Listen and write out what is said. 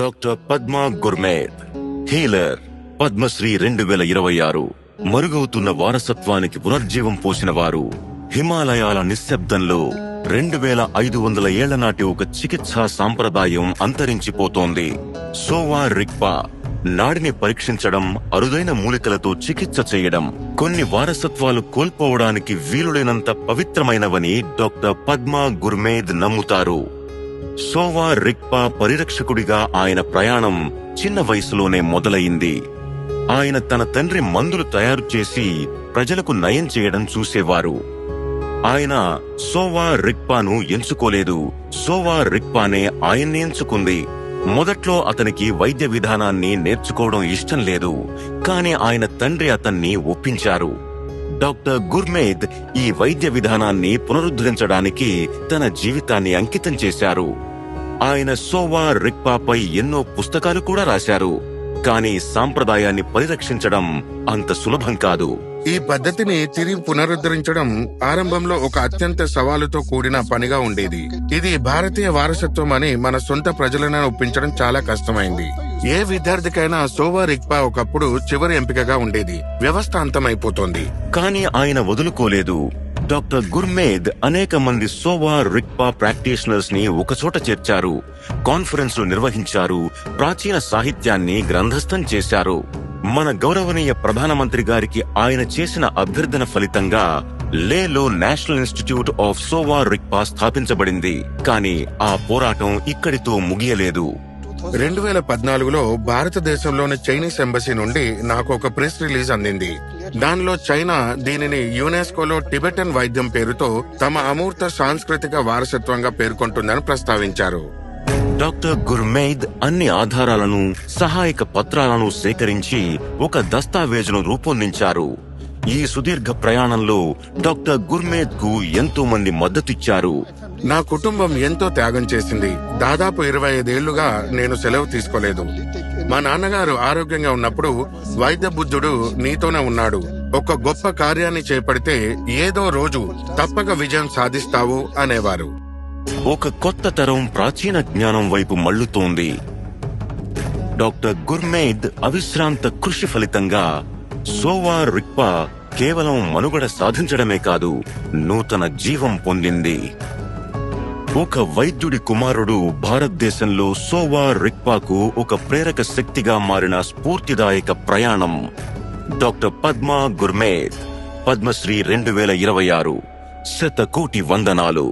Doctor Padma Gurmed, healer, Padmashri 2026. మరుగవుతున్న వారసత్వానికి పునర్జీవం పోసిన వారు. హిమాలయాల నిశ్శబ్దంలో 2500 ఏళ్ల నాటి ఒక చికిత్సా సాంప్రదాయం అంతరించిపోతోంది. సోవా రిగ్పా, నాడిని పరీక్షించడం, అరుదైన మూలికలతో చికిత్స చేయడం కొన్ని వారసత్వాలు కోల్పోవడానికి వీలులేనంత పవిత్రమైనవని డాక్టర్ పద్మా గుర్మేద్ నమ్ముతారు. సోవా రిగ్పా పరిరక్షకుడిగా ఆయన ప్రయాణం చిన్న వయసులోనే మొదలయింది. ఆయన తన తండ్రి మందులు తయారు చేసి ప్రజలకు నయం చేయడం చూసేవారు. ఆయన సోవా రిగ్పాను ఎంచుకోలేదు, సోవా రిగ్పానే ఆయన్ని ఎంచుకుంది. మొదట్లో అతనికి వైద్య విధానాన్ని నేర్చుకోవడం ఇష్టం లేదు, కానీ ఆయన తండ్రి అతన్ని ఒప్పించారు. డాక్టర్ గుర్మేద్ ఈ వైద్య విధానాన్ని పునరుద్ధరించడానికి తన జీవితాన్ని అంకితం చేశారు. ఆయన సోవా రిగ్పాపై ఎన్నో పుస్తకాలు కూడా రాశారు. కానీ సాంప్రదాయాన్ని పరిరక్షించడం అంత సులభం కాదు. ఈ పద్ధతిని తిరిగి పునరుద్ధరించడం ఆరంభంలో ఒక అత్యంత సవాలుతో కూడిన పనిగా ఉండేది. ఇది భారతీయ వారసత్వం అని మన సొంత ప్రజలను ఒప్పించడం చాలా కష్టమైంది. ఏ విద్యార్థికైనా సోవా రిగ్పా ఒకప్పుడు చివరి ఎంపికగా ఉండేది. వ్యవస్థ అంతమైపోతోంది. కానీ ఆయన వదులుకోలేదు. డాక్టర్ గుర్మేద్ అనేక మంది సోవా రిగ్పా ప్రాక్టీషనర్స్ ని ఒకచోట చేర్చారు, కాన్ఫరెన్స్లు నిర్వహించారు, ప్రాచీన సాహిత్యాన్ని గ్రంథస్థం చేశారు. మన గౌరవనీయ ప్రధానమంత్రి గారికి ఆయన చేసిన అభ్యర్థన ఫలితంగా లేలో నేషనల్ ఇన్స్టిట్యూట్ ఆఫ్ సోవా రిగ్పా స్థాపించబడింది. కానీ ఆ పోరాటం ఇక్కడితో ముగియలేదు. 2014లో భారతదేశంలోని చైనీస్ ఎంబసీ నుండి నాకు ఒక ప్రెస్ రిలీజ్ అందింది. దానిలో చైనా దీనిని యునెస్కోలో టిబెటన్ వైద్యం పేరుతో తమ అమూర్త సాంస్కృతిక వారసత్వంగా పేర్కొంటుందని ప్రస్తావించారు. డాక్టర్ గుర్మేద్ అన్ని ఆధారాలను, సహాయక పత్రాలను సేకరించి ఒక దస్తావేజును రూపొందించారు. ఈ సుదీర్ఘ ప్రయాణంలో డాక్టర్ గుర్మేద్ కు ఎంతో మంది మద్దతిచ్చారు. నా కుటుంబం ఎంతో త్యాగం చేసింది. దాదాపు 25 ఏళ్లుగా నేను సెలవు తీసుకోలేదు. మా నాన్నగారు ఆరోగ్యంగా ఉన్నప్పుడు వైద్య బుద్ధుడు నీతోనే ఉన్నాడు, ఒక గొప్ప కార్యాన్ని చేపడితే ఏదో రోజు తప్పక విజయం సాధిస్తావు అనేవారు. ఒక కొత్త తరం ప్రాచీన జ్ఞానం వైపు మళ్లుతోంది. డాక్టర్ గుర్మేద్ అవిశ్రాంత కృషి ఫలితంగా సోవా రిగ్పా కేవలం మనుగడ సాధించడమే కాదు, నూతన జీవం పొందింది. ఒక వైద్యుడి కుమారుడు భారతదేశంలో సోవా రిగ్పాకు ఒక ప్రేరక శక్తిగా మారిన స్ఫూర్తిదాయక ప్రయాణం. డాక్టర్ పద్మా గుర్మేద్, పద్మశ్రీ 2026. శతకోటి వందనాలు.